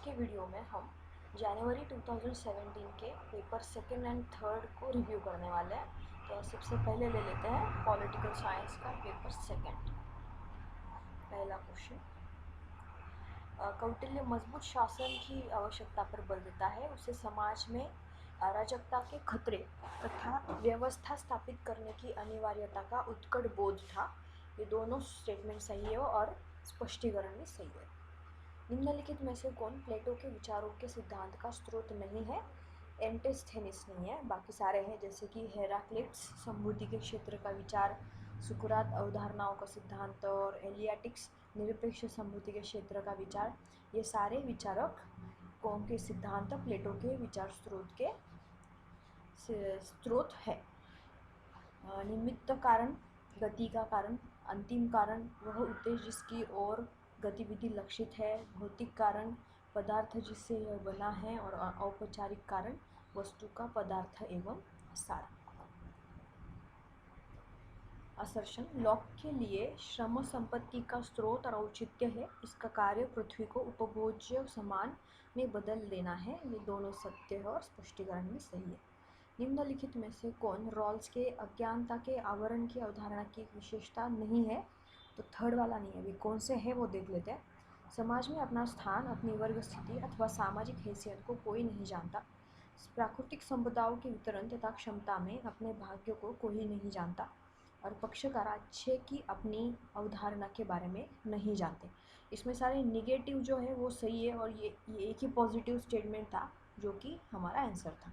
के वीडियो में हम जनवरी 2017 के पेपर सेकंड एंड थर्ड को रिव्यू करने वाले हैं। तो सबसे पहले ले लेते हैं पॉलिटिकल साइंस का पेपर सेकंड। पहला क्वेश्चन, कौटिल्य मजबूत शासन की आवश्यकता पर बल देता है। उसे समाज में अराजकता के खतरे तथा व्यवस्था स्थापित करने की अनिवार्यता का उत्कट बोध था। ये दोनों स्टेटमेंट सही है और स्पष्टीकरण भी सही है। निम्नलिखित में से कौन प्लेटो के विचारों के सिद्धांत का स्रोत नहीं है? एंटिस्थेनिस नहीं है, बाकी सारे हैं, जैसे कि हेराक्लिट्स संभूति के क्षेत्र का विचार, सुकरात अवधारणाओं का सिद्धांत और एलियाटिक्स निरपेक्ष संभूति के क्षेत्र का विचार। ये सारे विचारक कौन के सिद्धांत प्लेटो के विचार स्रोत है। निमित्त कारण, गति का कारण, अंतिम कारण वह उद्देश्य जिसकी ओर गतिविधि लक्षित है, भौतिक कारण पदार्थ जिससे यह बना है, और औपचारिक कारण वस्तु का पदार्थ एवं सार। असर्शन, लॉक के लिए श्रम संपत्ति का स्रोत और औचित्य है। इसका कार्य पृथ्वी को उपभोज्य सामान में बदल देना है। ये दोनों सत्य है और स्पष्टीकरण भी सही है। निम्नलिखित में से कौन रॉल्स के अज्ञानता के आवरण की अवधारणा की विशेषता नहीं है? तो थर्ड वाला नहीं है। अभी कौन से है वो देख लेते हैं। समाज में अपना स्थान, अपनी वर्ग स्थिति अथवा सामाजिक हैसियत को कोई नहीं जानता। प्राकृतिक संपदाओं के वितरण तथा क्षमता में अपने भाग्य को कोई नहीं जानता। और पक्षकार अच्छे की अपनी अवधारणा के बारे में नहीं जानते। इसमें सारे निगेटिव जो है वो सही है, और ये एक ही पॉजिटिव स्टेटमेंट था जो कि हमारा आंसर था।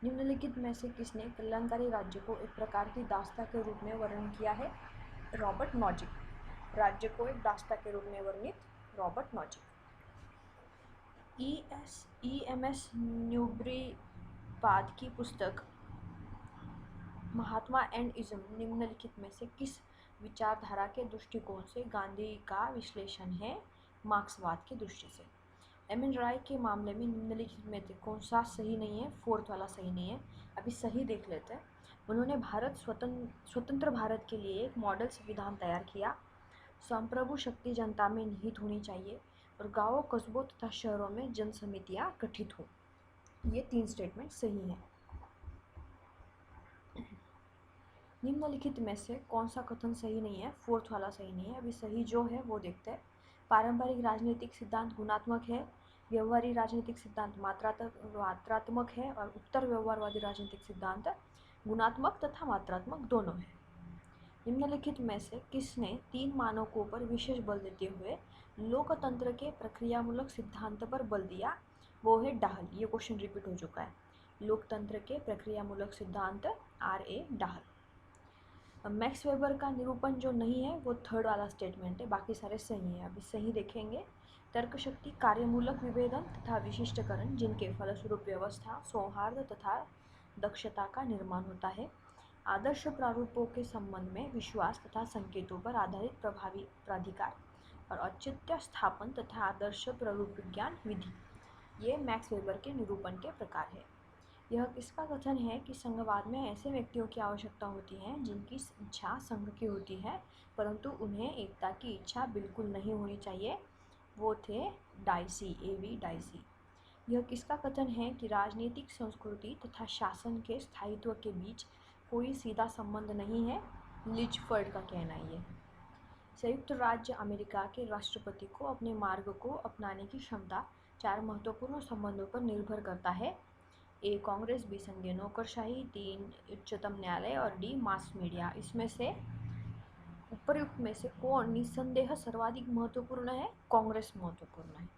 निम्नलिखित में से किसने कल्याणकारी राज्य को एक प्रकार की दास्ता के रूप में वर्णन किया है? Robert Nozick. राज्य को एक दास्ता के रूप में वर्णित रॉबर्ट नॉजिक। EMS न्यूब्रीपाद की पुस्तक महात्मा एंड इज्म निम्नलिखित में से किस विचारधारा के दृष्टिकोण से गांधी का विश्लेषण है? मार्क्सवाद की दृष्टि से। एम एन राय के मामले में निम्नलिखित में से कौन सा सही नहीं है? फोर्थ वाला सही नहीं है। अभी सही देख लेते हैं। उन्होंने स्वतंत्र भारत के लिए एक मॉडल संविधान तैयार किया। संप्रभु शक्ति जनता में निहित होनी चाहिए और गांवों, कस्बों तथा शहरों में जन समितियां गठित हो। ये 3 स्टेटमेंट सही हैं। निम्नलिखित में से कौन सा कथन सही नहीं है? फोर्थ वाला सही नहीं है। अभी सही जो है वो देखते हैं। पारंपरिक राजनीतिक सिद्धांत गुणात्मक है, व्यवहारी राजनीतिक सिद्धांत मात्रात्मक है, और उत्तर व्यवहारवादी राजनीतिक सिद्धांत गुणात्मक तथा मात्रात्मक दोनों है। निम्नलिखित में से किसने 3 मानकों पर विशेष बल देते हुए लोकतंत्र के प्रक्रियामूलक सिद्धांत पर बल दिया? वो है डाहल। ये क्वेश्चन रिपीट हो चुका है। लोकतंत्र के प्रक्रियामूलक सिद्धांत RA डाहल। मैक्स वेबर का निरूपण जो नहीं है वो थर्ड वाला स्टेटमेंट है, बाकी सारे सही हैं। अभी सही देखेंगे। तर्कशक्ति, कार्यमूलक विभेदन तथा विशिष्टकरण जिनके फलस्वरूप व्यवस्था, सौहार्द तथा दक्षता का निर्माण होता है। आदर्श प्रारूपों के संबंध में विश्वास तथा संकेतों पर आधारित प्रभावी प्राधिकार और औचित्य स्थापन तथा आदर्श प्रारूप विज्ञान विधि, ये मैक्स वेबर के निरूपण के प्रकार है। यह किसका कथन है कि संघवाद में ऐसे व्यक्तियों की आवश्यकता होती है जिनकी इच्छा संघ की होती है, परंतु उन्हें एकता की इच्छा बिल्कुल नहीं होनी चाहिए? वो थे डाइसी, AV डाइसी। यह किसका कथन है कि राजनीतिक संस्कृति तथा शासन के स्थायित्व के बीच कोई सीधा संबंध नहीं है? लिचफर्ड का कहना है ये। संयुक्त राज्य अमेरिका के राष्ट्रपति को अपने मार्ग को अपनाने की क्षमता 4 महत्वपूर्ण संबंधों पर निर्भर करता है। A कांग्रेस, B संघीय नौकरशाही, 3 उच्चतम न्यायालय और D मास मीडिया। इसमें से उपयुक्त में से कौन निस्संदेह सर्वाधिक महत्वपूर्ण है? कांग्रेस महत्वपूर्ण है।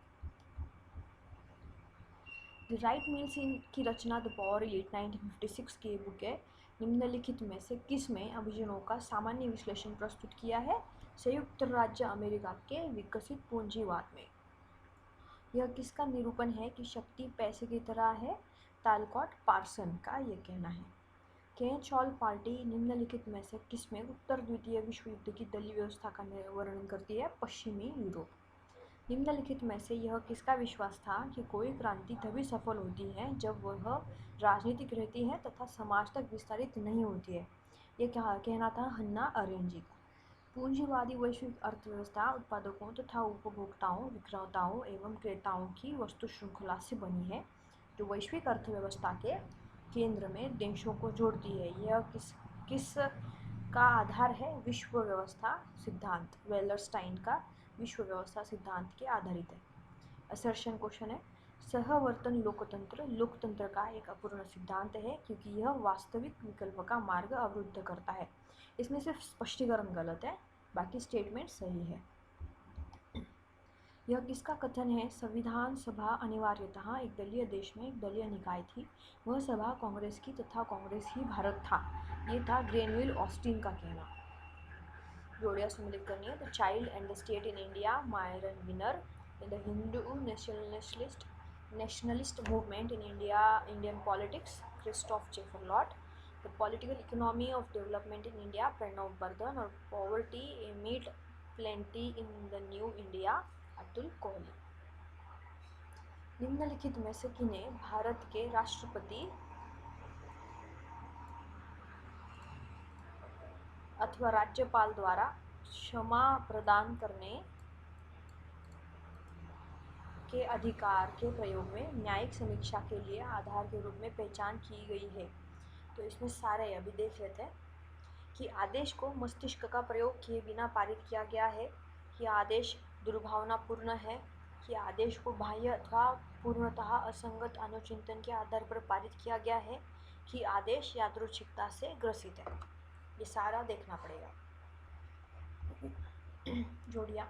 द राइट मिल्स की रचना द पावर एट 1956 की बुक है। निम्नलिखित में से किस में अभियोजनों का सामान्य विश्लेषण प्रस्तुत किया है? संयुक्त राज्य अमेरिका के विकसित पूंजीवाद में। यह किसका निरूपण है कि शक्ति पैसे की तरह है? तालकॉट पार्सन का ये कहना है। कैच ऑल पार्टी निम्नलिखित में से किसमें उत्तर द्वितीय विश्व युद्ध की दलीय व्यवस्था का वर्णन करती है? पश्चिमी यूरोप। निम्नलिखित में से यह किसका विश्वास था कि कोई क्रांति तभी सफल होती है जब वह राजनीतिक रहती है तथा समाज तक विस्तारित नहीं होती है? ये क्या कहना था हन्ना अरेंट जी का। पूंजीवादी वैश्विक अर्थव्यवस्था उत्पादकों तथा उपभोक्ताओं, विक्रेताओं एवं क्रेताओं की वस्तु श्रृंखला से बनी है, जो वैश्विक अर्थव्यवस्था के केंद्र में देशों को जोड़ती है। यह किस का आधार है? विश्व व्यवस्था सिद्धांत, वेलरस्टाइन का विश्व व्यवस्था सिद्धांत के आधारित है। असर्शन क्वेश्चन है, सहवर्तन लोकतंत्र का एक अपूर्ण सिद्धांत है क्योंकि यह वास्तविक विकल्प का मार्ग अवरुद्ध करता है। इसमें सिर्फ स्पष्टीकरण गलत है, बाकी स्टेटमेंट सही है। यह किसका कथन है? संविधान सभा अनिवार्यतः एक दलीय देश में एक दलीय निकाय थी। वह सभा कांग्रेस की तथा कांग्रेस ही भारत था। ये था ग्रेनविल ऑस्टिन का कहना। जोड़ियां सम्मिलित करनी है तो child and the state in India, Myron Weiner. In the Hindu nationalist movement in India, Indian politics, Christophe Jaffrelot. The political economy of development in India, Pranab Bardhan. और poverty amid plenty in the new India, Atul Kohli. निम्नलिखित में से किन्हें भारत के राष्ट्रपति अथवा राज्यपाल द्वारा क्षमा प्रदान करने के अधिकार के प्रयोग में न्यायिक समीक्षा के लिए आधार के रूप में पहचान की गई है? तो इसमें सारे अभी देख लेते हैं कि आदेश को मस्तिष्क का प्रयोग किए बिना पारित किया गया है, कि आदेश दुर्भावनापूर्ण है, कि आदेश को बाह्य अथवा पूर्णतः असंगत अनुचिंतन के आधार पर पारित किया गया है, कि आदेश यादृच्छिकता से ग्रसित है। ये सारा देखना पड़ेगा। जोड़ियाँ,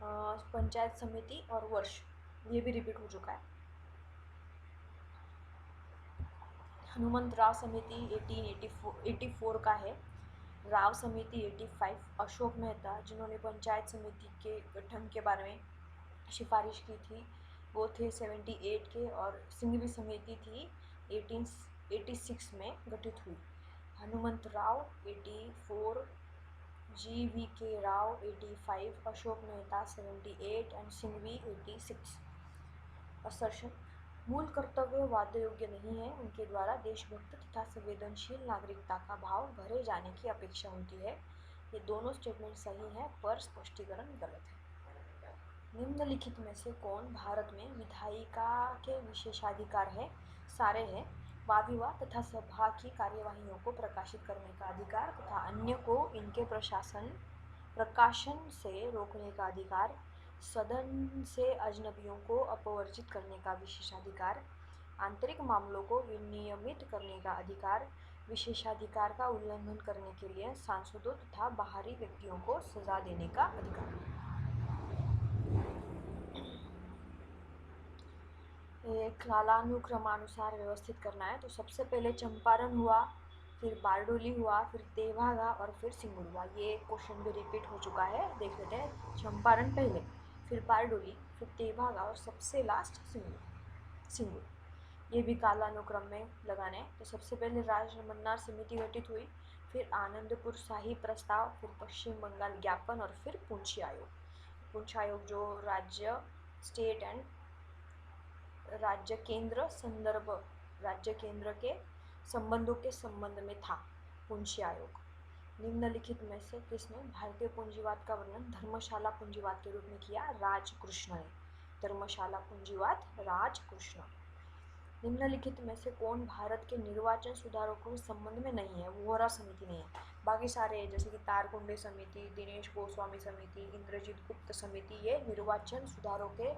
पंचायत समिति और वर्ष, ये भी रिपीट हो चुका है। हनुमंत राव समिति 1884 का है। राव समिति 85। अशोक मेहता जिन्होंने पंचायत समिति के गठन के बारे में सिफारिश की थी, वो थे 78 के। और सिंघवी समिति थी 1886 में गठित हुई। Hanumant Rao 84, GVK Rao 85, Ashok Mehta 78 and Singhvi 86। Assertion, मूल कर्तव्य वाद योग्य नहीं है। उनके द्वारा देशभक्त तथा संवेदनशील नागरिकता का भाव भरे जाने की अपेक्षा होती है। ये दोनों स्टेटमेंट सही हैं, पर स्पष्टीकरण गलत है। निम्नलिखित में से कौन भारत में विधायिका के विशेषाधिकार है? सारे हैं। वाद विवाद तथा सभा की कार्यवाहियों को प्रकाशित करने का अधिकार तथा अन्य को इनके प्रकाशन से रोकने का अधिकार, सदन से अजनबियों को अपवर्जित करने का विशेषाधिकार, आंतरिक मामलों को विनियमित करने का अधिकार, विशेषाधिकार का उल्लंघन करने के लिए सांसदों तथा बाहरी व्यक्तियों को सजा देने का अधिकार। कालानुक्रमानुसार व्यवस्थित करना है तो सबसे पहले चंपारण हुआ, फिर बारडोली हुआ, फिर तेभागा और फिर सिंगुर हुआ। ये क्वेश्चन भी रिपीट हो चुका है, देख लेते हैं। चंपारण पहले, फिर बारडोली, फिर तेभागा और सबसे लास्ट सिंगुर। ये भी कालानुक्रम में लगाना है। तो सबसे पहले राजमन्नार समिति गठित हुई, फिर आनंदपुर शाही प्रस्ताव, फिर पश्चिम बंगाल ज्ञापन और फिर पुंछी आयोग। पुंछ आयोग जो राज्य स्टेट एंड राज्य केंद्र के संबंधों के संबंध में था पुंछी आयोग। निम्नलिखित में से किसने भारतीय पूंजीवाद का वर्णन धर्मशाला पूंजीवाद के रूप में किया? राजकृष्ण ने। धर्मशाला पूंजीवाद, राजकृष्ण। निम्नलिखित में से कौन भारत के निर्वाचन सुधारों के संबंध में नहीं है? वोहरा समिति नहीं है, बाकी सारे जैसे कि तारकुंडे समिति, दिनेश गोस्वामी समिति, इंद्रजीत गुप्त समिति, ये निर्वाचन सुधारों के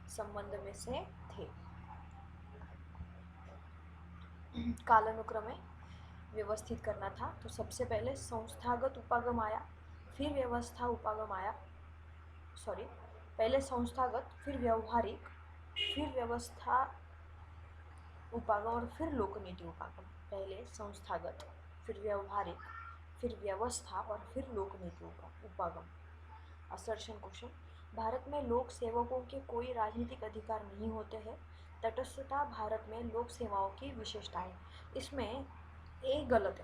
संबंध में से थे। कालानुक्रम में व्यवस्थित करना था तो सबसे पहले संस्थागत उपागम आया, फिर व्यवस्था उपागम आया, पहले संस्थागत, फिर व्यवहारिक, फिर व्यवस्था उपागम और फिर लोकनीति उपागम। पहले संस्थागत, फिर व्यवहारिक, फिर व्यवस्था और फिर लोकनीति उपागम। असर्शन क्वेश्चन, भारत में लोक सेवकों के कोई राजनीतिक अधिकार नहीं होते हैं। तटस्थता भारत में लोक सेवाओं की विशेषता है। इसमें ये गलत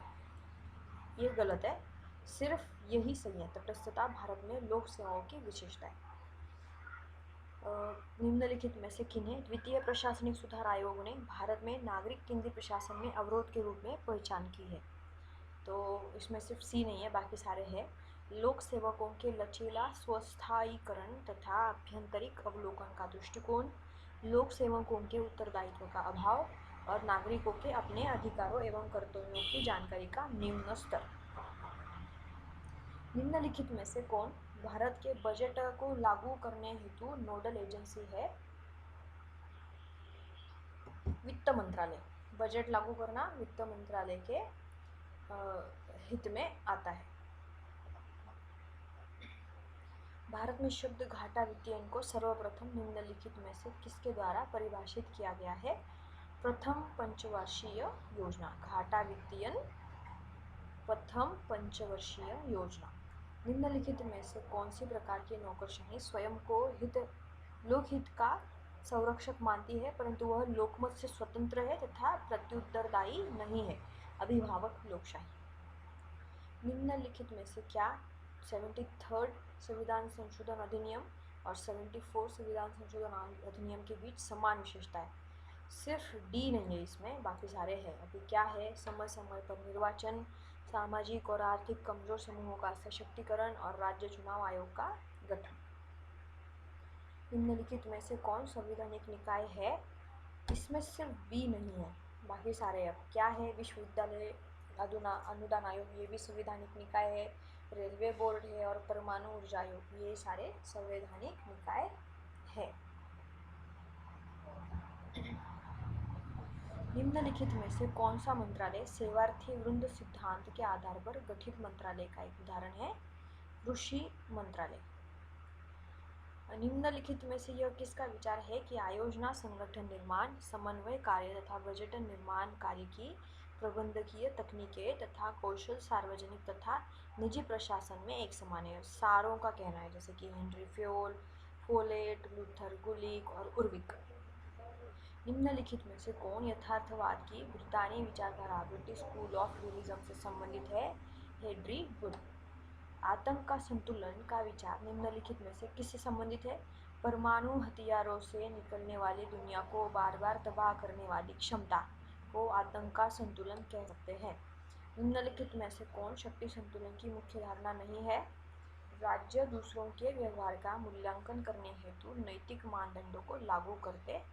है, सिर्फ यही सही है। तटस्थता भारत में लोक सेवाओं की विशेषता है। निम्नलिखित में से किन्हें द्वितीय प्रशासनिक सुधार आयोग ने भारत में नागरिक केंद्रीय प्रशासन में अवरोध के रूप में पहचान की है? तो इसमें सिर्फ सी नहीं है, बाकी सारे हैं। लोक सेवकों के लचीला स्वस्थायीकरण तथा आभ्यंतरिक अवलोकन का दृष्टिकोण, लोक सेवकों के उत्तरदायित्व का अभाव और नागरिकों के अपने अधिकारों एवं कर्तव्यों की जानकारी का निम्न स्तर। निम्नलिखित में से कौन भारत के बजट को लागू करने हेतु नोडल एजेंसी है? वित्त मंत्रालय। बजट लागू करना वित्त मंत्रालय के हित में आता है। भारत में शब्द घाटा वित्तीयन को सर्वप्रथम निम्नलिखित में से किसके द्वारा परिभाषित किया गया है? प्रथम पंचवर्षीय योजना। घाटा वित्तीयन प्रथम पंचवर्षीय योजना। निम्नलिखित में से कौन सी प्रकार की नौकरशाही स्वयं को लोकहित का संरक्षक मानती है परंतु वह लोकमत से स्वतंत्र है तथा प्रत्युत्तरदायी नहीं है? अभिभावक लोकशाही। निम्नलिखित में से क्या 73rd संविधान संशोधन अधिनियम और 74 संविधान संशोधन अधिनियम के बीच समान विशेषता है? सिर्फ डी नहीं है इसमें, बाकी सारे हैं। अभी क्या है? समय समय पर निर्वाचन, सामाजिक और आर्थिक कमजोर समूहों का सशक्तिकरण और राज्य चुनाव आयोग का गठन। निम्नलिखित में से कौन संवैधानिक निकाय है? इसमें सिर्फ बी नहीं है, बाकी सारे। अब क्या है? विश्वविद्यालय अनुदान आयोग, ये भी संवैधानिक निकाय है। रेलवे बोर्ड है और परमाणु ऊर्जा आयोग, ये सारे संवैधानिक निकाय है। निम्नलिखित में से कौन सा मंत्रालय सेवार्थी वृंद सिद्धांत के आधार पर गठित मंत्रालय का एक उदाहरण है? कृषि मंत्रालय। निम्नलिखित में से यह किसका विचार है कि आयोजना, संगठन निर्माण, समन्वय कार्य तथा बजट निर्माण कार्य की प्रबंधकीय तकनीकें तथा कौशल सार्वजनिक तथा निजी प्रशासन में एक समान है? सारों का कहना है, जैसे कि हेनरी फोलेट, लूथर गुलिक और उर्विक। निम्नलिखित में से कौन यथार्थवाद की ब्रितानी विचारधारा ब्रिटिश स्कूल ऑफ रियलिज्म से संबंधित है? Henry would. आतंक का संतुलन का विचार निम्नलिखित में से किससे संबंधित है? परमाणु हथियारों से निकलने वाली दुनिया को बार बार तबाह करने वाली क्षमता को आतंक का संतुलन कह सकते हैं। निम्नलिखित में से कौन शक्ति संतुलन की मुख्य धारणा नहीं है? राज्य दूसरों के व्यवहार का मूल्यांकन करने हेतु नैतिक मानदंडों को लागू करते हैं,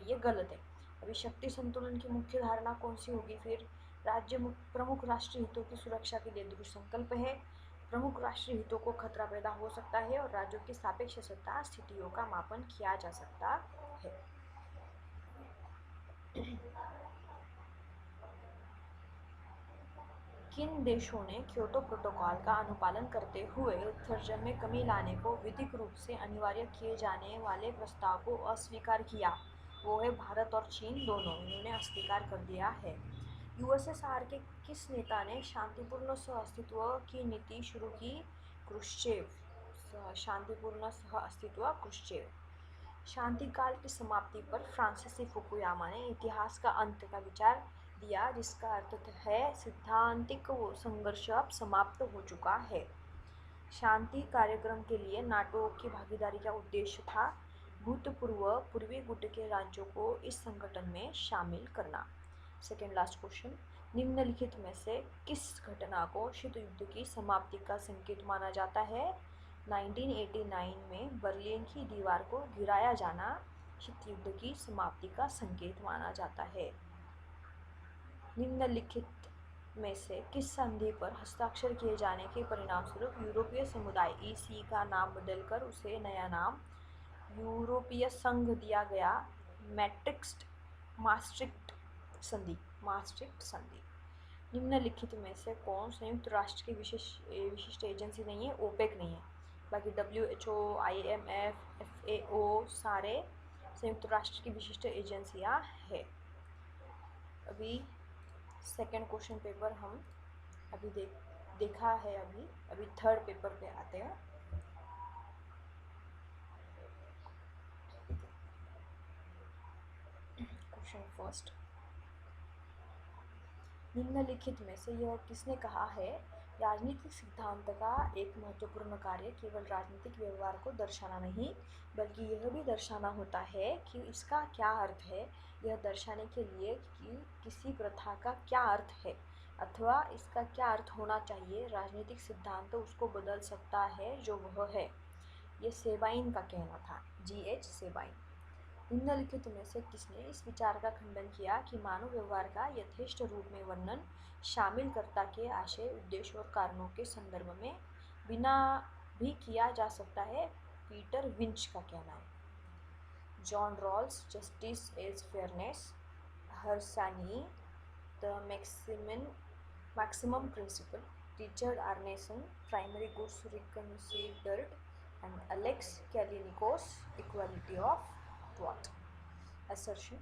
ये गलत है। अभी शक्ति संतुलन की मुख्य धारणा कौन सी होगी फिर? राज्य प्रमुख राष्ट्रीय हितों की सुरक्षा के लिए दृढ़ संकल्प है। प्रमुख राष्ट्रीय हितों को खतरा पैदा हो सकता है और राज्यों की सापेक्ष सत्ता स्थितियों का मापन किया जा सकता है। किन देशों ने क्योटो प्रोटोकॉल का अनुपालन करते हुए उत्सर्जन में कमी लाने को विधिक रूप से अनिवार्य किए जाने वाले प्रस्ताव को अस्वीकार किया? वो है भारत और चीन दोनों, इन्होंने अस्वीकार कर दिया है। यूएसएसआर के किस नेता ने शांतिपूर्ण सहअस्तित्व की नीति शुरू की? क्रुश्चेव। शांतिपूर्ण सहअस्तित्व क्रुश्चेव। शांतिकाल की समाप्ति पर फ्रांसीसी फुकुयामा ने इतिहास का अंत का विचार दिया, जिसका अर्थ है सिद्धांतिक संघर्ष अब समाप्त हो चुका है। शांति कार्यक्रम के लिए नाटो की भागीदारी का उद्देश्य था भूतपूर्व पूर्वी गुट के राज्यों को इस संगठन में शामिल करना। सेकेंड लास्ट क्वेश्चन, निम्नलिखित में से किस घटना को शीत युद्ध की समाप्ति का संकेत माना जाता है? 1989 में बर्लिन की दीवार को गिराया जाना शीत युद्ध की समाप्ति का संकेत माना जाता है। निम्नलिखित में से किस संधि पर हस्ताक्षर किए जाने के परिणाम स्वरूप यूरोपीय समुदाय ईसी का नाम बदलकर उसे नया नाम यूरोपीय संघ दिया गया? मास्ट्रिक्ट संधि। निम्नलिखित में से कौन संयुक्त राष्ट्र की विशिष्ट एजेंसी नहीं है? ओपेक नहीं है, बाकी WHO, IMF, FAO सारे संयुक्त राष्ट्र की विशिष्ट एजेंसियां है। अभी सेकेंड क्वेश्चन पेपर हम अभी देखा है। अभी थर्ड पेपर पे आते हैं। क्वेश्चन फर्स्ट, निम्नलिखित में से यह किसने कहा है? राजनीतिक सिद्धांत का एक महत्वपूर्ण कार्य केवल राजनीतिक व्यवहार को दर्शाना नहीं बल्कि यह भी दर्शाना होता है कि इसका क्या अर्थ है, यह दर्शाने के लिए कि किसी प्रथा का क्या अर्थ है। अथवा इसका क्या अर्थ होना चाहिए, राजनीतिक सिद्धांत उसको बदल सकता है जो वह है। ये सेबाइन का कहना था, G.H. सेबाइन। निम्नलिखित में से किसने इस विचार का खंडन किया कि मानव व्यवहार का यथेष्ट रूप में वर्णन शामिलकर्ता के आशय, उद्देश्य और कारणों के संदर्भ में बिना भी किया जा सकता है? पीटर विंच का कहना है। John Rawls, justice as fairness, Harsanyi, the maximum principle, Richard Arneson, primary goods reconsidered, and Alex Kallinikos, equality of thought. Assertion: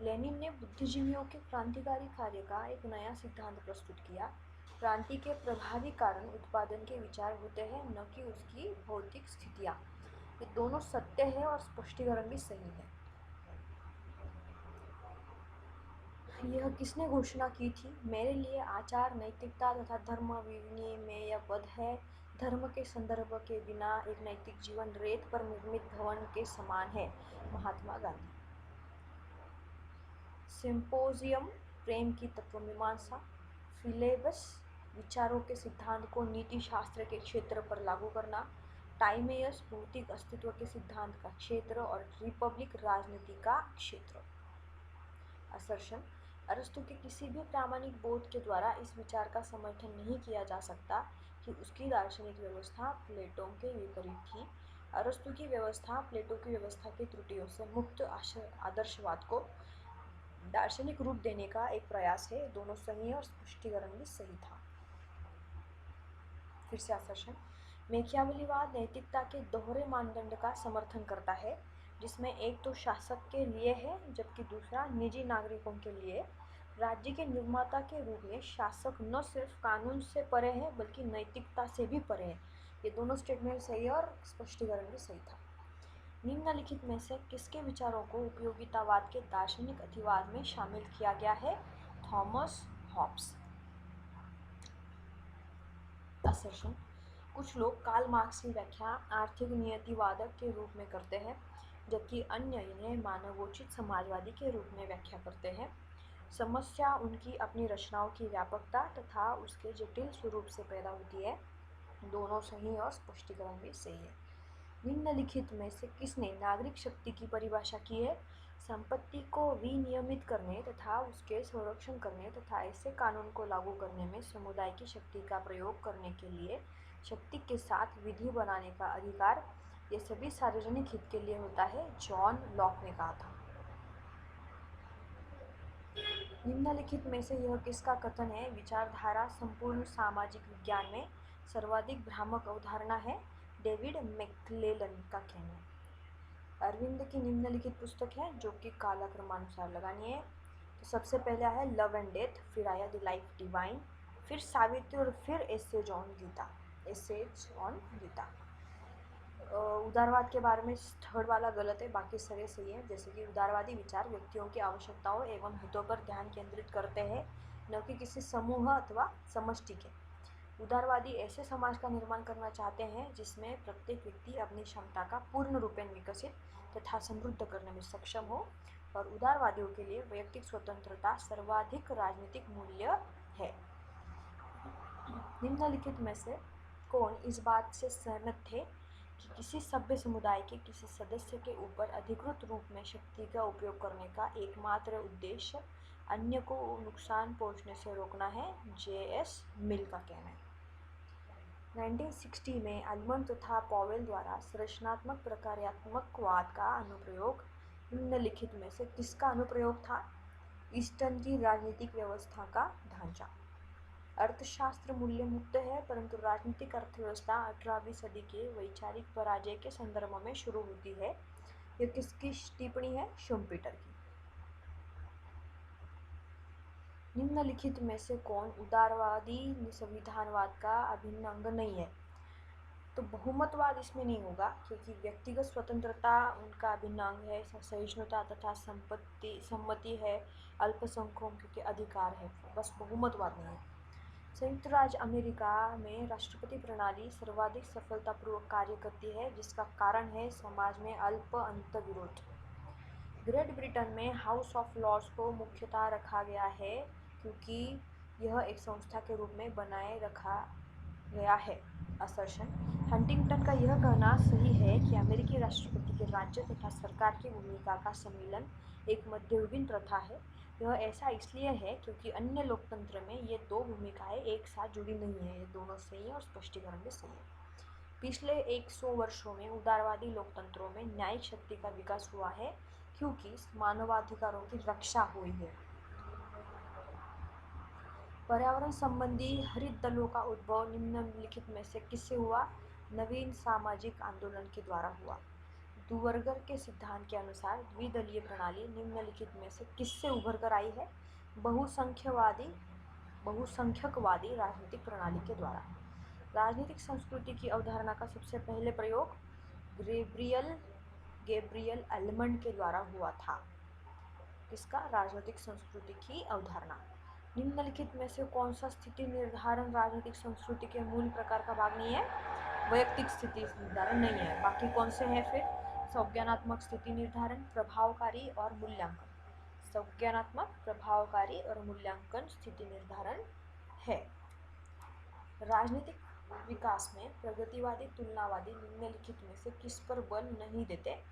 Lenin ने बुद्धिजीवियों के क्रांतिकारी कार्य का एक नया सिद्धांत प्रस्तुत किया। क्रांति के प्रभावी कारण उत्पादन के विचार होते हैं, न कि उसकी भौतिक स्थितियाँ। ये दोनों सत्य है और स्पष्टीकरण भी सही है। यह किसने घोषणा की थी? मेरे लिए आचार, नैतिकता तथा धर्म विनिमेयबद्ध है। धर्म के संदर्भ के बिना एक नैतिक जीवन रेत पर निर्मित भवन के समान है। महात्मा गांधी। सिम्पोजियम, प्रेम की तत्वमीमांसा। फिलेबस, विचारों के सिद्धांत को नीति शास्त्र के क्षेत्र पर लागू करना। टाइमेयस, भौतिक अस्तित्व के सिद्धांत का क्षेत्र। और रिपब्लिक, राजनीति का क्षेत्र। असर्शन: अरस्तु के किसी भी प्रामाणिक बोध के द्वारा इस विचार का समर्थन नहीं किया जा सकता कि उसकी दार्शनिक व्यवस्था प्लेटो के विपरीत थी। अरस्तु की व्यवस्था प्लेटो की व्यवस्था की त्रुटियों से मुक्त आदर्शवाद को दार्शनिक रूप देने का एक प्रयास है। दोनों सही है और स्पष्टीकरण भी सही था। फिर से असर्शन: मेकियावेलीवाद नैतिकता के दोहरे मानदंड का समर्थन करता है, जिसमें एक तो शासक के लिए है जबकि दूसरा निजी नागरिकों के लिए। राज्य के निर्माता के रूप में शासक न सिर्फ कानून से परे है बल्कि नैतिकता से भी परे है। ये दोनों स्टेटमेंट सही है और स्पष्टीकरण भी सही था। निम्नलिखित में से किसके विचारों को उपयोगितावाद के दार्शनिक अतिवाद में शामिल किया गया है? Thomas Hobbes. असर्शन: कुछ लोग कार्ल मार्क्स की व्याख्या आर्थिक नियतिवाद के रूप में करते हैं, जबकि अन्य इन्हें मानवोचित समाजवादी के रूप में व्याख्या करते हैं। समस्या उनकी अपनी रचनाओं की व्यापकता तथा उसके जटिल स्वरूप से पैदा होती है। दोनों सही और स्पष्टीकरण भी सही है। निम्नलिखित में से किसने नागरिक शक्ति की परिभाषा की है? संपत्ति को विनियमित करने तथा उसके संरक्षण करने तथा ऐसे कानून को लागू करने में समुदाय की शक्ति का प्रयोग करने के लिए शक्ति के साथ विधि बनाने का अधिकार, ये सभी सार्वजनिक हित के लिए होता है। जॉन लॉक ने कहा था। निम्नलिखित में से यह किसका कथन है? विचारधारा संपूर्ण सामाजिक विज्ञान में सर्वाधिक भ्रामक अवधारणा है। डेविड मैक्लेलन का कहना है। अरविंद की निम्नलिखित पुस्तक है जो कि कालक्रमानुसार लगानी है। तो सबसे पहला है लव एंड डेथ, फिर आया द लाइफ डिवाइन, फिर सावित्री और फिर essays on Gita. Essays on Gita. उदारवाद के बारे में थर्ड वाला गलत है, बाकी सारे सही है। जैसे कि उदारवादी विचार व्यक्तियों की आवश्यकताओं एवं हितों पर ध्यान केंद्रित करते हैं, न कि किसी समूह अथवा समष्टि के। उदारवादी ऐसे समाज का निर्माण करना चाहते हैं जिसमें प्रत्येक व्यक्ति अपनी क्षमता का पूर्ण रूपेण विकसित तथा समृद्ध करने में सक्षम हो, और उदारवादियों के लिए वैयक्तिक स्वतंत्रता सर्वाधिक राजनीतिक मूल्य है। निम्नलिखित में से कौन इस बात से सहमत थे कि किसी सभ्य समुदाय के किसी सदस्य के ऊपर अधिकृत रूप में शक्ति का उपयोग करने का एकमात्र उद्देश्य अन्य को नुकसान पहुंचने से रोकना है? J.S. मिल का कहना है। 1960 में अल्मन तथा पॉवेल द्वारा संरचनात्मक प्रकार्यात्मकवाद का अनुप्रयोग निम्नलिखित में से किसका अनुप्रयोग था? ईस्टर्न की राजनीतिक व्यवस्था का ढांचा। अर्थशास्त्र मूल्य मुक्त है, परंतु राजनीतिक अर्थव्यवस्था 18वीं सदी के वैचारिक पराजय के संदर्भ में शुरू होती है। यह किसकी टिप्पणी है? शुम्पीटर की। निम्नलिखित में से कौन उदारवादी संविधानवाद का अभिन्न अंग नहीं है? तो बहुमतवाद इसमें नहीं होगा, क्योंकि व्यक्तिगत स्वतंत्रता उनका अभिन्न अंग है। सहिष्णुता तथा सम्मति है। अल्पसंख्यकों के अधिकार है, बस बहुमतवाद नहीं है। संयुक्त राज्य अमेरिका में राष्ट्रपति प्रणाली सर्वाधिक सफलतापूर्वक कार्य करती है, जिसका कारण है समाज में अल्प अंतर्विरोध। ग्रेट ब्रिटेन में हाउस ऑफ लॉर्ड्स को मुख्यतः रखा गया है क्योंकि यह एक संस्था के रूप में बनाए रखा गया है। असर्शन हंटिंगटन का यह कहना सही है कि अमेरिकी राष्ट्रपति के राज्य तथा सरकार की भूमिका का सम्मिलन एक मध्ययुगीन प्रथा है। यह ऐसा इसलिए है क्योंकि अन्य लोकतंत्र में ये दो भूमिकाएं एक साथ जुड़ी नहीं है, ये दोनों सही है और स्पष्टीकरण भी सही है। पिछले 100 वर्षों में उदारवादी लोकतंत्रों में न्यायिक शक्ति का विकास हुआ है क्योंकि मानवाधिकारों की रक्षा हुई है। पर्यावरण संबंधी हरित दलों का उद्भव निम्नलिखित में से किससे हुआ? नवीन सामाजिक आंदोलन के द्वारा हुआ। दुवर्गर के सिद्धांत के अनुसार द्विदलीय प्रणाली निम्नलिखित में से किससे उभर कर आई है? बहुसंख्यकवादी राजनीतिक प्रणाली के द्वारा। राजनीतिक संस्कृति की अवधारणा का सबसे पहले प्रयोग गैब्रियल एलमंड के द्वारा हुआ था। किसका? राजनीतिक संस्कृति की अवधारणा। निम्नलिखित में से कौन सा स्थिति निर्धारण राजनीतिक संस्कृति के मूल प्रकार का भाग नहीं है? वैयक्तिक स्थिति निर्धारण नहीं है। बाकी कौन से हैं फिर? संज्ञानात्मक स्थिति निर्धारण, प्रभावकारी और मूल्यांकन। संज्ञानात्मक, प्रभावकारी और मूल्यांकन स्थिति निर्धारण है। राजनीतिक विकास में प्रगतिवादी तुलनावादी निम्नलिखित में से किस पर बल नहीं देते?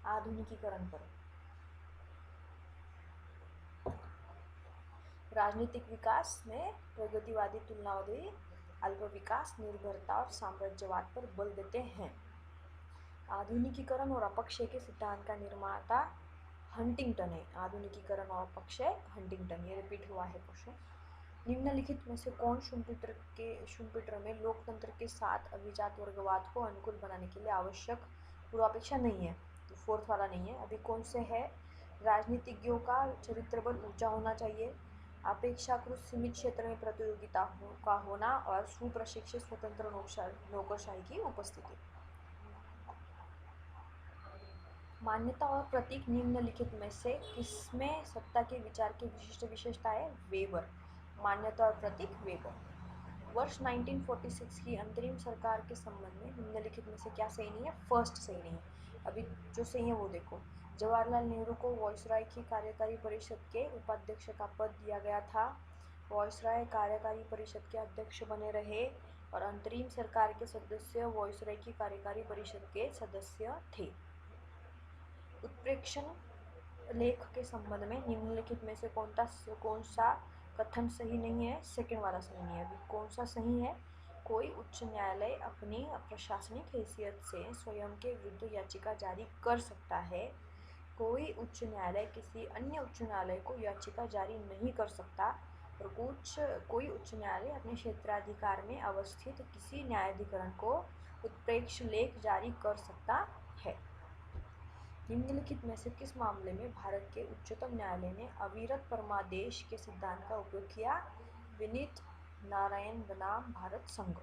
आधुनिकीकरण पर। राजनीतिक विकास में प्रगतिवादी तुलनावादी अल्प विकास, निर्भरता और साम्राज्यवाद पर बल देते हैं। आधुनिकीकरण और अपक्षय के सिद्धांत का निर्माता हंटिंगटन है। आधुनिकीकरण और अपक्षय हंटिंगटन, ये रिपीट हुआ है क्वेश्चन। निम्नलिखित में से कौन शुम्पेटर में लोकतंत्र के साथ अभिजात वर्गवाद को अनुकूल बनाने के लिए आवश्यक पूर्वापेक्षा नहीं है? तो फोर्थ वाला नहीं है। अभी कौन से है? राजनीतिज्ञों का चरित्रबल ऊंचा होना चाहिए, अपेक्षाकृत सीमित क्षेत्र में प्रतियोगिता का होना और सुप्रशिक्षित स्वतंत्र नौकरशाही की उपस्थिति। मान्यता और प्रतीक निम्नलिखित में से किसमें सत्ता के विचार की विशिष्ट विशेषता है? वेबर। मान्यता और प्रतीक वेबर। वर्ष 1946 की अंतरिम सरकार के संबंध में निम्नलिखित में से क्या सही नहीं है? फर्स्ट सही नहीं है। अभी जो सही है वो देखो। जवाहरलाल नेहरू को वॉइसराय की कार्यकारी परिषद के उपाध्यक्ष का पद दिया गया था। वॉइसराय कार्यकारी परिषद के अध्यक्ष बने रहे और अंतरिम सरकार के सदस्य वॉइसराय की कार्यकारी परिषद के सदस्य थे। उत्प्रेक्षण लेख के संबंध में निम्नलिखित में से कौन सा कथन सही नहीं है? सेकंड वाला सही नहीं है। अभी कौन सा सही है? कोई उच्च न्यायालय अपनी प्रशासनिक हैसियत से स्वयं के विरुद्ध याचिका जारी कर सकता है। कोई उच्च न्यायालय किसी अन्य उच्च न्यायालय को याचिका जारी नहीं कर सकता और कोई उच्च न्यायालय अपने क्षेत्राधिकार में अवस्थित किसी न्यायाधिकरण को उत्प्रेक्ष लेख जारी कर सकता है। निम्नलिखित में से किस मामले में भारत के उच्चतम न्यायालय ने अविरत परमादेश के सिद्धांत का उपयोग किया? विनीत नारायण बनाम भारत संघ।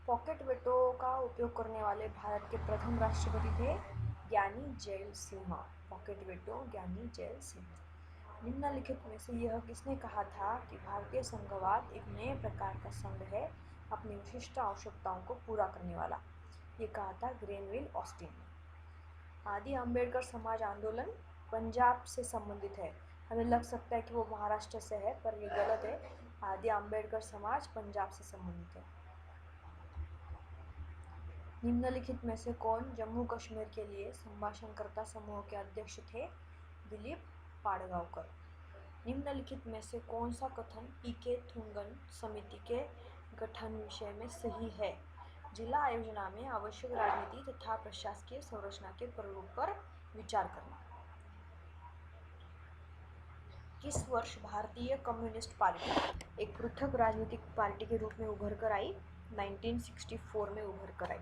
पॉकेट वेटो का उपयोग करने वाले भारत के प्रथम राष्ट्रपति थे ज्ञानी जैल सिंह। पॉकेट वेटो ज्ञानी जैल सिंह। निम्नलिखित में से यह किसने कहा था कि भारतीय संघवाद एक नए प्रकार का संघ है, अपनी विशिष्ट आवश्यकताओं को पूरा करने वाला? ये कहा था ग्रेनविल ऑस्टिन। आदि अम्बेडकर समाज आंदोलन पंजाब से संबंधित है। हमें लग सकता है कि वो महाराष्ट्र से है, पर ये गलत है। आदि अम्बेडकर समाज पंजाब से संबंधित है। निम्नलिखित में से कौन जम्मू कश्मीर के लिए संभाषणकर्ता समूह के अध्यक्ष थे? दिलीप पाड़गांवकर। निम्नलिखित में से कौन सा कथन पीके थुंगन समिति के गठन विषय में सही है? जिला आयोजना में आवश्यक राजनीति तथा प्रशासकीय संरचना के प्ररूप पर विचार करना। किस वर्ष भारतीय कम्युनिस्ट पार्टी एक पृथक राजनीतिक पार्टी के रूप में उभर कर आई? 1964 में उभर कर आई।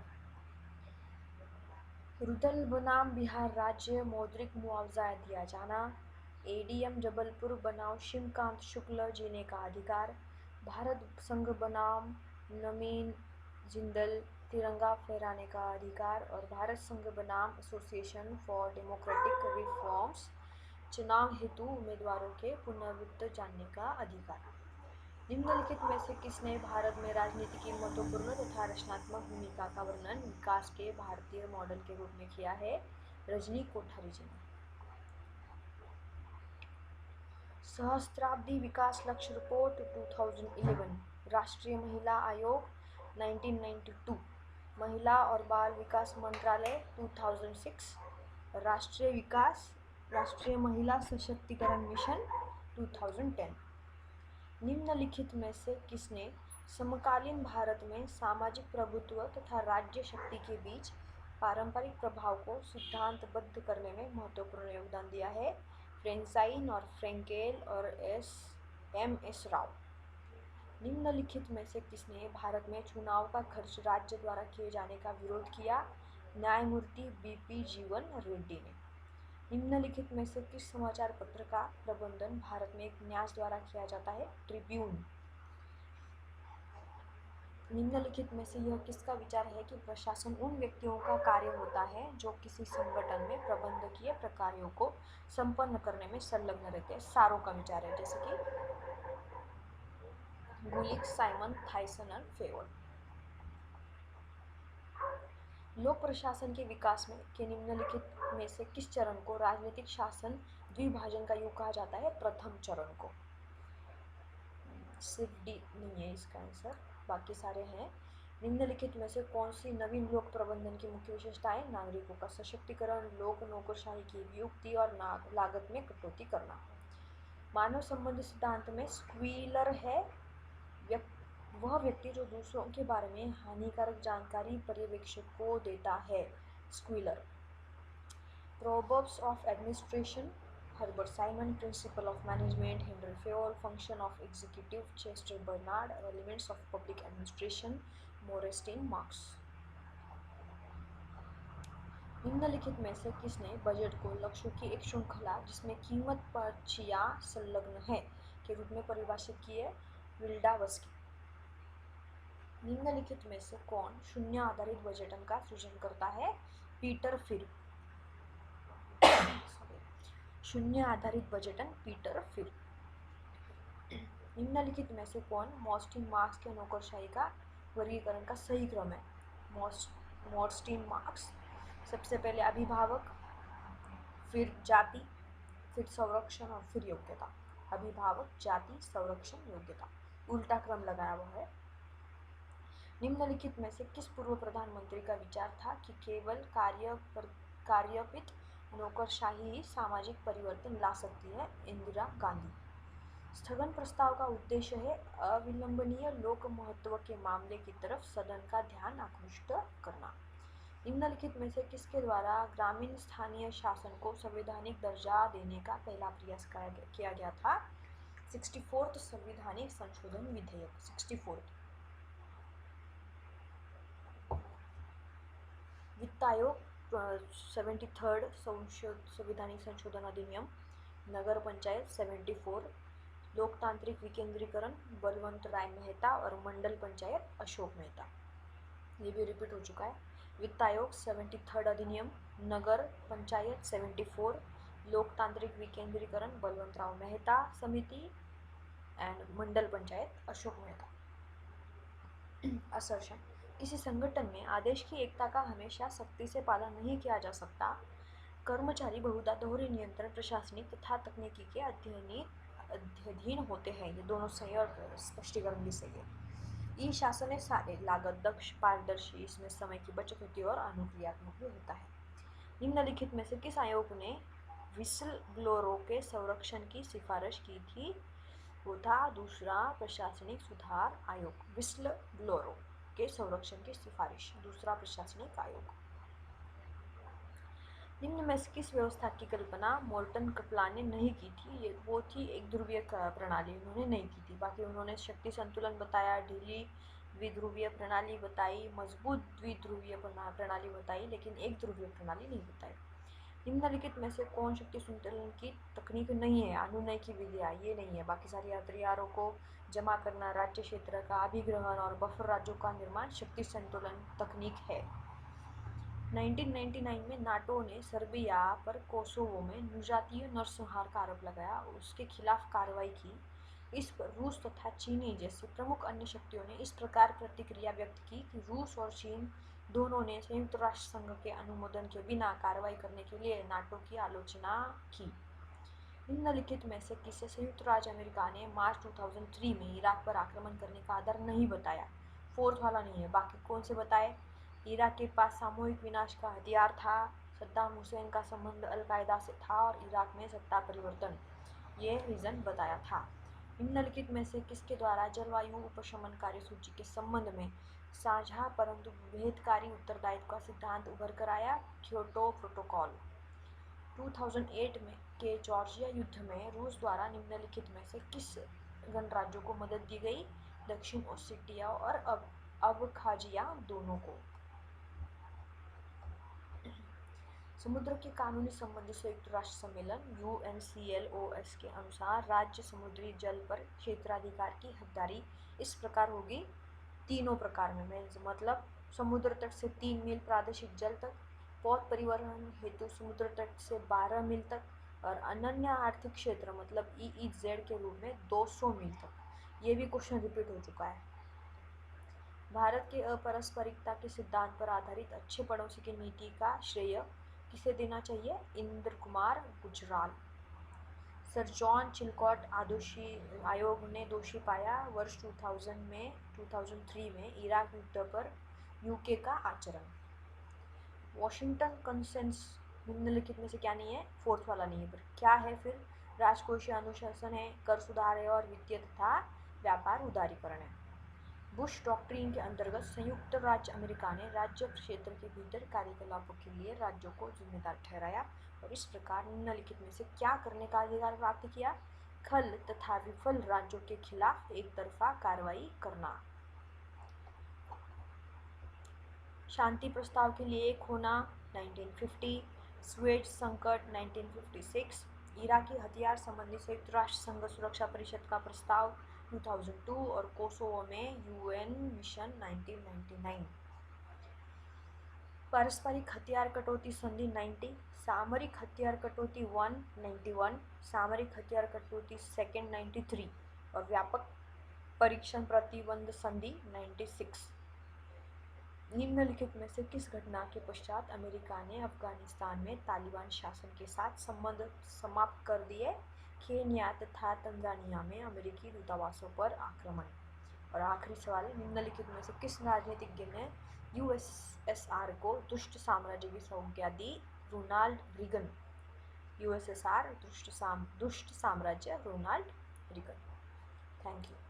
रुदल बनाम बिहार राज्य मौद्रिक मुआवजा दिया जाना। एडीएम जबलपुर बनाम शिवकांत शुक्ल जीने का अधिकार। भारत संघ बनाम नवीन जिंदल तिरंगा फहराने का अधिकार और भारत संघ बनाम एसोसिएशन फॉर डेमोक्रेटिक रिफॉर्म्स चुनाव हेतु उम्मीदवारों के पुनर्वित्त जानने का अधिकार। निम्नलिखित में से किसने भारत में राजनीति की महत्वपूर्ण तथा रचनात्मक भूमिका का वर्णन विकास के भारतीय मॉडल के रूप में किया है? रजनी कोठारी जी ने। सहस्त्राब्दी विकास लक्ष्य रिपोर्ट 2011, राष्ट्रीय महिला आयोग 1992, महिला और बाल विकास मंत्रालय 2006, राष्ट्रीय महिला सशक्तिकरण मिशन 2010। निम्नलिखित में से किसने समकालीन भारत में सामाजिक प्रभुत्व तथा राज्य शक्ति के बीच पारंपरिक प्रभाव को सिद्धांतबद्ध करने में महत्वपूर्ण योगदान दिया है? फ्रेंचाइन और फ्रेंकेल और एम.एस. राव। निम्नलिखित में से किसने भारत में चुनाव का खर्च राज्य द्वारा किए जाने का विरोध किया? न्यायमूर्ति बी.पी. जीवन रेड्डी ने। निम्नलिखित में से किस समाचार पत्र का प्रबंधन भारत में एक न्यास द्वारा किया जाता है? ट्रिब्यून। निम्नलिखित में से यह किसका विचार है कि प्रशासन उन व्यक्तियों का कार्य होता है जो किसी संगठन में प्रबंधकीय प्रक्रियाओं को संपन्न करने में संलग्न रहते हैं? सारों का विचार है, जैसे कि गुलिक, साइमन, थाइसन और फेवर। लोक प्रशासन के विकास में के निम्नलिखित में से किस चरण को राजनीतिक शासन द्विभाजन का युग कहा जाता है? प्रथम चरण को। सिर्फ डी नहीं है इसका आंसर, बाकी सारे हैं। निम्नलिखित में से कौन सी नवीन लोक प्रबंधन की मुख्य विशेषताएं? नागरिकों का सशक्तिकरण, लोक नौकरशाही की वियुक्ति और लागत में कटौती करना। मानव संबंध सिद्धांत में स्क्वीलर है वह व्यक्ति जो दूसरों के बारे में हानिकारक जानकारी पर्यवेक्षक को देता है। Squealer. Proverbs of administration, Herbert Simon. Principle of management, Henry Fayol. Function of executive, Chester Barnard. Elements of public administration, Morstein Marx. निम्नलिखित में से किसने बजट को लक्ष्यों की एक श्रृंखला जिसमें कीमत पर्चियां संलग्न है के रूप में परिभाषित की है? विल्डावस्की। निम्नलिखित में से कौन शून्य आधारित बजटन का सृजन करता है? पीटर फिर। शून्य आधारित बजटन, पीटर फिर। निम्नलिखित में से कौन मोरेस्टीन मार्क्स के नौकरशाही का वर्गीकरण का सही क्रम है? मोरेस्टीन मार्क्स सबसे पहले अभिभावक, फिर जाति, फिर संरक्षण और फिर योग्यता। अभिभावक, जाति, संरक्षण, योग्यता, उल्टा क्रम लगाया हुआ है। निम्नलिखित में से किस पूर्व प्रधानमंत्री का विचार था कि केवल कार्यपित नौकरशाही ही सामाजिक परिवर्तन ला सकती है? इंदिरा गांधी। स्थगन प्रस्ताव का उद्देश्य है अविलंबनीय लोक महत्व के मामले की तरफ सदन का ध्यान आकृष्ट करना। निम्नलिखित में से किसके द्वारा ग्रामीण स्थानीय शासन को संवैधानिक दर्जा देने का पहला प्रयास किया गया था? 64th संवैधानिक संशोधन विधेयक। 64th। वित्त आयोग 73rd संवैधानिक संशोधन अधिनियम। नगर पंचायत 74। लोकतांत्रिक विकेंद्रीकरण बलवंत राय मेहता और मंडल पंचायत अशोक मेहता। ये भी रिपीट हो चुका है। वित्त आयोग 73rd अधिनियम, नगर पंचायत 74, लोकतांत्रिक विकेंद्रीकरण बलवंत राव मेहता समिति and Mandal panchayat Ashok Mehta. Assertion, किसी संगठन में आदेश की एकता का हमेशा सख्ती से पालन नहीं किया जा सकता। कर्मचारी बहुधा दोहरे नियंत्रण, प्रशासनिक तथा तकनीकी के अधीन होते हैं। ये दोनों सही और स्पष्टीकरण भी सही है। ई शासन है सारे, लागत दक्ष, पारदर्शी, इसमें समय की बचत होती है और अनुक्रियात्मक भी होता है। निम्नलिखित में से किस आयोग ने विसल ब्लोरों के संरक्षण की सिफारिश की थी? वो था दूसरा प्रशासनिक सुधार आयोग। विसल ब्लोरों के संरक्षण की सिफारिश, दूसरा प्रशासनिक आयोग। निम्न में से किस व्यवस्था की कल्पना मोर्टन कपलान ने नहीं की थी? वो थी एक ध्रुवीय प्रणाली, उन्होंने नहीं की थी। बाकी उन्होंने शक्ति संतुलन बताया, ढीली द्विध्रुवीय प्रणाली बताई, मजबूत द्विध्रुवीय प्रणाली बताई, लेकिन एक ध्रुवीय प्रणाली नहीं बताई। निम्नलिखित में से कौन शक्ति संतुलन की तकनीक नहीं है? अनुनय की विधियाँ, ये नहीं है। बाकी सारी हथियारों को जमा करना, राज्य क्षेत्र का अभिग्रहण और बफर राज्यों का निर्माण शक्ति संतुलन तकनीक है। 1999 में नाटो ने सर्बिया पर कोसोवो में नृजातीय नरसंहार का आरोप लगाया, उसके खिलाफ कार्रवाई की। इस पर रूस तथा चीनी जैसी प्रमुख अन्य शक्तियों ने इस प्रकार प्रतिक्रिया व्यक्त की कि रूस और चीन दोनों ने संयुक्त राष्ट्र संघ के अनुमोदन के बिना कार्रवाई करने के लिए नाटो की आलोचना की। निम्नलिखित में से किसे संयुक्त राज्य अमेरिका ने मार्च 2003 में इराक पर आक्रमण करने का आधार नहीं बताया? फोर्थ वाला नहीं है, बाकी कौन से बताए? इराक के पास सामूहिक विनाश का हथियार था, सद्दाम हुसैन का संबंध अलकायदा से था और इराक में सत्ता परिवर्तन, ये रीज़न बताया था। निम्नलिखित में से किसके द्वारा जलवायु उपशमन कार्यसूची के संबंध में साझा परंतु विभेदकारी उत्तरदायित्व का सिद्धांत उभर कर आया? Kyoto protocol. 2008 में के जॉर्जिया युद्ध में रूस द्वारा निम्नलिखित में से किस गणराज्यों को मदद दी गई? दक्षिण ओसेटिया और अबखाजिया दोनों को। समुद्र के कानूनी संबंध संयुक्त राष्ट्र सम्मेलन UNCLOS के अनुसार राज्य समुद्री जल पर क्षेत्राधिकार की हकदारी इस प्रकार होगी, तीनों प्रकार में, मतलब समुद्र तट से 3 मील प्रादेशिक जल तक, पौध परिवहन हेतु समुद्र तट से 12 मील तक, और अनन्य आर्थिक क्षेत्र मतलब EEZ के रूप में 200 मील तक। ये भी क्वेश्चन रिपीट हो चुका है। भारत के अपरस्परिकता के सिद्धांत पर आधारित अच्छे पड़ोसी की नीति का श्रेय किसे देना चाहिए? इंद्र कुमार गुजराल। सर जॉन चिलकॉट आयोग ने दोषी पाया वर्ष 2003 में इराक युद्ध पर यूके का आचरण। वॉशिंगटन कंसेंसस निम्नलिखित में से क्या नहीं है? फोर्थ वाला नहीं है, पर क्या है फिर? राजकोषीय अनुशासन है, कर सुधार है और वित्तीय तथा व्यापार उदारीकरण है। बुश डॉक्ट्रिन के अंतर्गत संयुक्त राज्य अमेरिका ने राज्य क्षेत्र के भीतर कार्यकलापों के लिए राज्यों को जिम्मेदार ठहराया और इस प्रकार निम्नलिखित में से क्या करने का अधिकार प्राप्त किया? खल तथा विफल राज्यों के खिलाफ एक तरफा कार्रवाई करना। शांति प्रस्ताव के लिए एक होना 1950, स्वेज संकट 1956, इराकी हथियार संबंधी संयुक्त राष्ट्र संघ सुरक्षा परिषद का प्रस्ताव 2002 और कोसोवो में UN मिशन 1999। पारस्परिक हथियार कटौती संधि 90, सामरिक हथियार कटौती 1 91, सामरिक हथियार कटौती 2 93 और व्यापक परीक्षण प्रतिबंध संधि 96। निम्नलिखित में से किस घटना के पश्चात अमेरिका ने अफगानिस्तान में तालिबान शासन के साथ संबंध समाप्त कर दिए? केन्या तथा तंजानिया में अमेरिकी दूतावासों पर आक्रमण। और आखिरी सवाल, निम्नलिखित में से किस राजनीतिज्ञ ने USSR को दुष्ट साम्राज्य की संज्ञा दी? Ronald Reagan. USSR दुष्ट साम्राज्य, रोनाल्ड रीगन। Thank you.